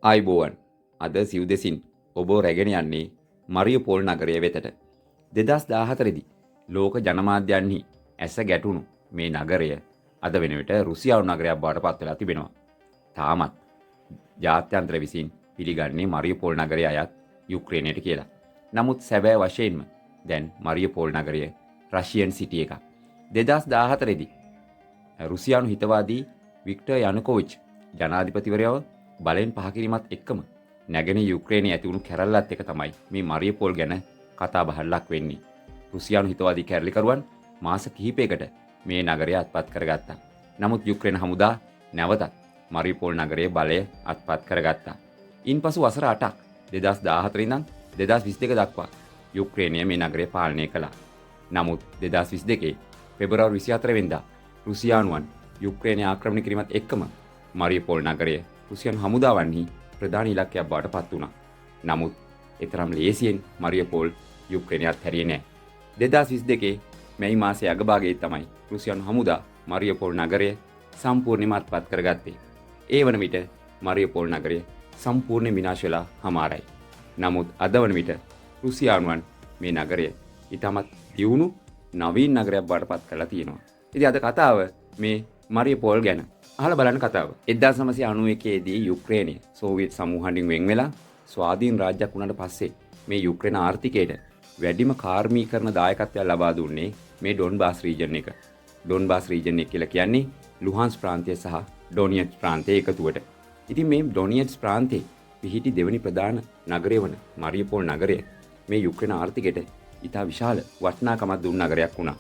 ආයිබෝවන් අද සිව් දෙසින් ඔබ රැගෙන යන්නේ මරියුපෝල් නගරය වෙතට. 2014 දී ලෝක ජනමාධ්‍යයන්හි ඇස ගැටුණු මේ නගරය අද වෙන විට රුසියානු නගරයක් බවට පත් වෙලා තිබෙනවා. තාමත් ජාත්‍යන්තර විසින් පිළිගන්නේ මරියුපෝල් නගරය අයත් යුක්‍රේනයට කියලා. නමුත් සැබෑ වශයෙන්ම දැන් මරියුපෝල් නගරය රෂියන් සිටි එකක්. 2014 දී රුසියානු හිතවාදී වික්ටර් යනුකෝවිච් ජනාධිපතිවරයව බලෙන් පහ කිරීමත් එක්කම නැගෙන යුක්‍රේනයේ ඇති වුණු කැරැල්ලත් එක තමයි මේ මරියුපෝල් ගැන කතා බහට ලක් වෙන්නේ. රුසියානු හිතවාදී කැරලිකරුවන් මාස කිහිපයකට මේ නගරය අත්පත් කරගත්තා. නමුත් යුක්‍රේන හමුදා නැවතත් මරියුපෝල් නගරයේ බලය අත්පත් කරගත්තා. ඉන්පසු වසර 8ක් 2014 ඉඳන් 2022 දක්වා යුක්‍රේනය මේ නගරය පාලනය කළා. නමුත් 2022 පෙබරවාරි 24 වෙනිදා රුසියානුවන් යුක්‍රේනය ආක්‍රමණය කිරීමත් එක්කම මරියුපෝල් නගරය රුසියානු හමුදාවන්හි ප්‍රධාන ඉලක්කයක් බවට පත් වුණා. නමුත් එතරම් ලේසියෙන් මරියුපෝල් යුක්‍රේනයත් හැරියේ නැහැ. 2022 මැයි මාසයේ අගභාගයේ තමයි රුසියානු හමුදා මරියුපෝල් නගරය සම්පූර්ණයෙන්ම අත්පත් කරගත්තේ. ඒ වන විට මරියුපෝල් නගරය සම්පූර්ණ විනාශ වෙලා හමාරයි. නමුත් අද වන විට රුසියානුවන් මේ නගරය ඉතාමත් දියුණු නවීන නගරයක් බවට පත් කරලා තියෙනවා. ඉතින් අද කතාව මේ මරියුපෝල් ගැන. අහලා බලන්න කතාව. 1991 දී යුක්‍රේනය සෝවියට් සමූහයෙන් වෙන් වෙලා ස්වාධීන රාජ්‍යයක් වුණාට පස්සේ මේ යුක්‍රේන ආර්ථිකයට වැඩිම කාර්මීකරණ දායකත්වය ලබා දුන්නේ මේ ඩොන්බාස් රීජන් එක. ඩොන්බාස් රීජන් එක කියලා කියන්නේ ලුහාන්ස් ප්‍රාන්තය සහ ඩොනියට්ස් ප්‍රාන්තයේ එකතුවට. ඉතින් මේ ඩොනියට්ස් ප්‍රාන්තයේ පිහිටි දෙවනි ප්‍රධාන නගරය වන මරියුපෝල් නගරය මේ යුක්‍රේන ආර්ථිකයට ඉතා විශාල වටිනාකමක් දුන් නගරයක් වුණා.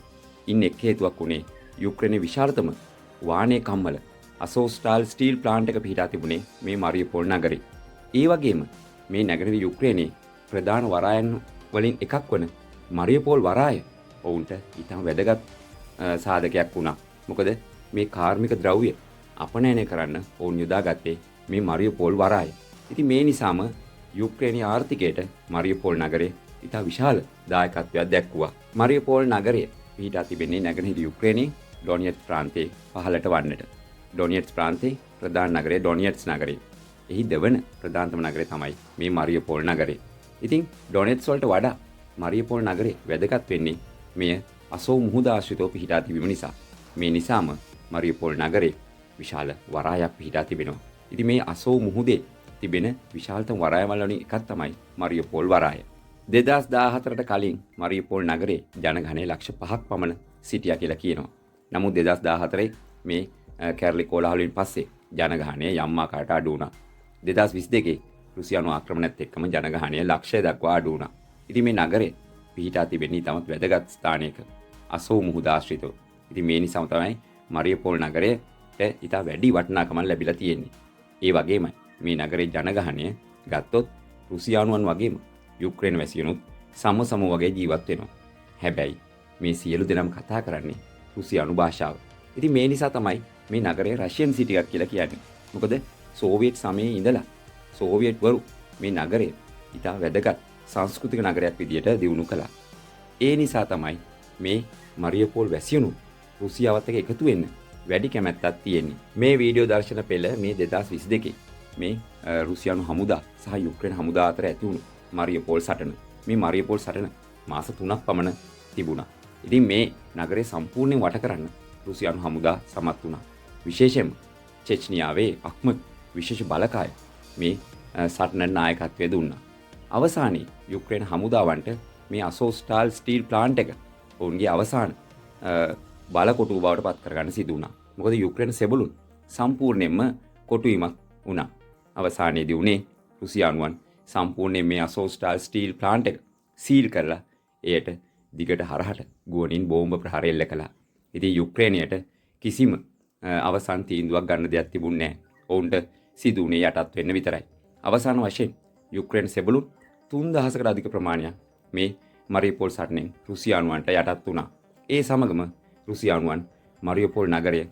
ඉන් එක් හේතුවක් උනේ යුක්‍රේනයේ විශාලතම වාණේ කම්මල අසෝස්ටාල් ස්ටීල් ප්ලාන්ට් එක පිහිටා තිබුණේ මේ මරියුපෝල් නගරේ. ඒ වගේම මේ නගරේ යුක්‍රේනයේ ප්‍රධාන වරායන් වලින් එකක් වන මරියුපෝල් වරාය ඔවුන්ට ඉතාම වැදගත් සාධකයක් වුණා. මොකද මේ කාර්මික ද්‍රව්‍ය අපනයනය කරන්න ඔවුන් යොදාගත්තේ මේ මරියුපෝල් වරාය. ඉතින් මේ නිසාම යුක්‍රේනයේ ආර්ථිකයට මරියුපෝල් නගරය ඉතා විශාල දායකත්වයක් දැක්වුවා. මරියුපෝල් නගරය පිහිටා තිබෙන්නේ නැගෙනහිර යුක්‍රේනයේ ඩොනියට්ස් ප්‍රාන්තයේ පහළට වන්නට. ඩොනියට්ස් ප්‍රාන්තයේ ප්‍රධාන නගරය ඩොනියට්ස් නගරය. එහි දෙවන ප්‍රධානතම නගරය තමයි මේ මරියුපෝල් නගරය. ඉතින් ඩොනෙට්ස් වලට වඩා මරියුපෝල් නගරේ වැදගත් වෙන්නේ මෙය අසෝව් මුහුද ආශ්‍රිතව පිහිටා තිබීම නිසා. මේ නිසාම මරියුපෝල් නගරේ විශාල වරායක් පිහිටා තිබෙනවා. ඉතින් මේ අසෝව් මුහුදේ තිබෙන විශාලතම වරායවල වලින් එකක් තමයි මරියුපෝල් වරාය. 2014ට කලින් මරියුපෝල් නගරේ ජනගහනය ලක්ෂ 5ක් පමණ සිටියා කියලා කියනවා. නමුත් 2014 මේ කැරලි කෝලාහලෙන් පස්සේ ජනගහනය යම් ආකාරයට අඩු වුණා. 2022 රුසියානු ආක්‍රමණයත් එක්කම ජනගහනය ලක්ෂය දක්වා අඩු වුණා. ඉතින් මේ නගරය පිහිටා තිබෙන්නේ ඉතාමත් වැදගත් ස්ථානයක අසෝව් මුහුද ආශ්‍රිතව. ඉතින් මේ නිසාම තමයි මරියුපෝල් නගරයට ඉතා වැඩි වටිනාකමක් ලැබිලා තියෙන්නේ. ඒ වගේමයි මේ නගරේ ජනගහනය ගත්තොත් රුසියානුවන් වගේම යුක්‍රේන වැසියනුත් සම වගේ ජීවත් වෙනවා. හැබැයි මේ සියලු දෙනාම කතා කරන්නේ රුසියානු භාෂාව. ඉතින් මේ නිසා තමයි මේ නගරය රෂියන් සිටි එකක් කියලා කියන්නේ. මොකද සෝවියට් සමයේ ඉඳලා සෝවියට් වරු මේ නගරය ඉතා වැදගත් සංස්කෘතික නගරයක් විදියට දියුණු කළා. ඒ නිසා තමයි මේ මරියුපෝල් වැසියනු රුසියාවත් එක්ක එකතු වෙන්න වැඩි කැමැත්තක් තියෙන්නේ. මේ වීඩියෝ දර්ශන පෙළ මේ 2022 මේ රුසියානු හමුදා සහ යුක්‍රේන හමුදා අතර ඇති වුණු මරියුපෝල් සටන. මේ මරියුපෝල් සටන මාස 3ක් පමණ තිබුණා. ඉතින් මේ නගරය සම්පූර්ණයෙන් වට කරන්න රුසියානු හමුදා සමත් වුණා. විශේෂයෙන්ම චෙච්නියාවේ අක්මත් විශේෂ බලකාය මේ සටනට නායකත්වය දුන්නා. අවසානයේ යුක්‍රේන හමුදාවන්ට මේ අසෝස්ටාල් ස්ටීල් ප්ලාන්ට් එක ඔවුන්ගේ අවසාන බලකොටුව බවට පත් කරගන්න සිදු වුණා. මොකද යුක්‍රේන සෙබළුන් සම්පූර්ණයෙන්ම කොටුවීමක් වුණා. අවසානයේදී උනේ රුසියානුවන් සම්පූර්ණයෙන් මේ අසෝස්ටාල් ස්ටීල් ප්ලාන්ට් එක සීල් කරලා එයට දිගට හරහට ගුවනින් බෝම්බ ප්‍රහාර එල්ල කළා. ඉතින් යුක්‍රේනයට කිසිම අවසන් තීන්දුවක් ගන්න දෙයක් තිබුණේ නැහැ. ඔවුන්ට සිදු වුණේ යටත් වෙන්න විතරයි. අවසාන වශයෙන් යුක්‍රේන සෙබළුන් 3000කට අධික ප්‍රමාණයක් මේ මරියුපෝල් සටනෙන් රුසියානුවන්ට යටත් වුණා. ඒ සමගම රුසියානුවන් මරියුපෝල් නගරය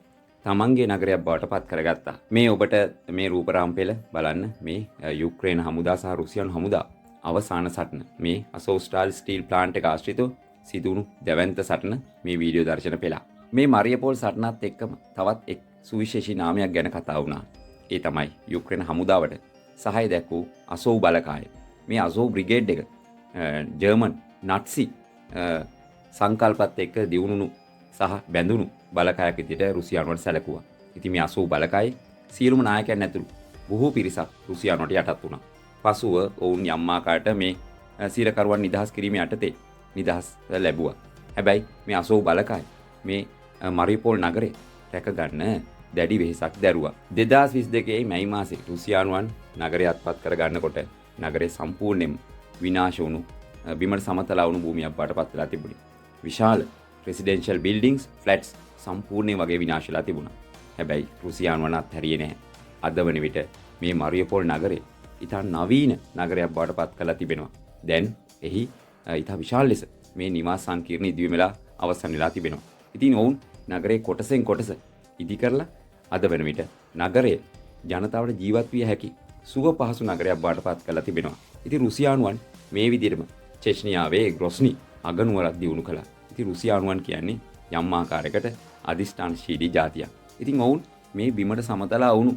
තමන්ගේ නගරයක් බවට පත් කරගත්තා. මේ ඔබට මේ රූපරාම පෙළ බලන්න මේ යුක්‍රේන හමුදා සහ රුසියානු හමුදා අවසාන සටන මේ අසෝස්ටාල් ස්ටීල් ප්ලාන්ට් එක ආශ්‍රිතව සිදුණු දැවැන්ත සටන මේ වීඩියෝ දර්ශන පෙළ. මේ මරියුපෝල් සටනත් එක්කම තවත් එක් සුවිශේෂී නාමයක් ගැන කතා වුණා. ඒ තමයි යුක්‍රේන හමුදාවට සහය දැක්වූ අසෝව් බලකාය. මේ අසෝව් බ්‍රිගේඩ් එක ජර්මන් නට්සි සංකල්පත් එක්ක දියුණුණු සහ බැඳුණු බලකායක් විදිහට රුසියානුවට සැලකුවා. ඉතින් මේ අසෝව් බලකායේ සියලුම නායකයන් ඇතුළු බොහෝ පිරිසක් රුසියානුවට යටත් වුණා. පසුව ඔවුන් යම් ආකාරයට මේ සිරකරුවන් නිදහස් කිරීමේ යටතේ නිදහස් ලැබුවා. හැබැයි මේ අසෝව් බලකාය මේ මරියුපෝල් නගරේ රැක ගන්න දැඩි වෙහෙසක් දැරුවා. 2022 මැයි මාසයේ රුසියානුවන් නගරය අත්පත් කර ගන්නකොට නගරය සම්පූර්ණයෙන්ම විනාශ වුණු බිමට සමතලා වුණු භූමියක් බවට පත් වෙලා තිබුණේ. විශාල රෙසිඩෙන්ෂල් බිල්ඩින්ග්ස් ෆ්ලැට්ස් සම්පූර්ණයෙන් වගේ විනාශ වෙලා තිබුණා. හැබැයි රුසියානුවන් අත්හැරියේ නැහැ. අද වන විට මේ මරියුපෝල් නගරය ඉතා නවීන නගරයක් බවට පත් කරලා තිබෙනවා. දැන් එහි ඉතා විශාල ලෙස මේ නිවාස සංකීර්ණ ඉදිවීම වෙලා අවසන් වෙලා තිබෙනවා. ඉතින් ඔවුන් නගරේ කොටසෙන් කොටස ඉදි කරලා අද වන විට නගරය ජනතාවට ජීවත් විය හැකි සුව පහසු නගරයක් බවට පත් කරලා තිබෙනවා. ඉතින් රුසියානුවන් මේ විදිහටම චෙච්නියාවේ ග්‍රොස්නි අගනුවරක් දියුණු කළා. ඉතින් රුසියානුවන් කියන්නේ යම් ආකාරයකට අධිෂ්ඨානශීලී ජාතියක්. ඉතින් ඔවුන් මේ බිමට සමතලා වුණු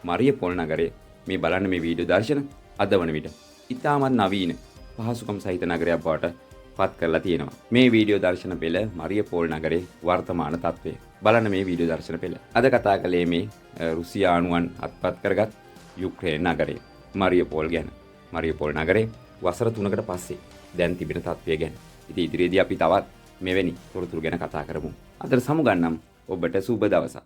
මරියපොල් නගරය මේ බලන්න මේ වීඩියෝ දර්ශන අද වන විට ඉතාමත් නවීන පහසුකම් සහිත නගරයක් බවට පත් කරලා තියෙනවා. මේ වීඩියෝ දර්ශන පෙළ මරියපෝල් නගරේ වර්තමාන තත්ත්වය. බලන්න මේ වීඩියෝ දර්ශන පෙළ. අද කතා කළේ මේ රුසියානුවන් අත්පත් කරගත් යුක්‍රේන නගරය මරියපෝල් ගැන. මරියපෝල් නගරේ වසර 3කට පස්සේ දැන් තිබෙන තත්ත්වය ගැන. ඉතින් ඉදිරියේදී අපි තවත් මෙවැනි තොරතුරු ගැන කතා කරමු. අද සමුගන්නම් ඔබට සුබ දවසක්.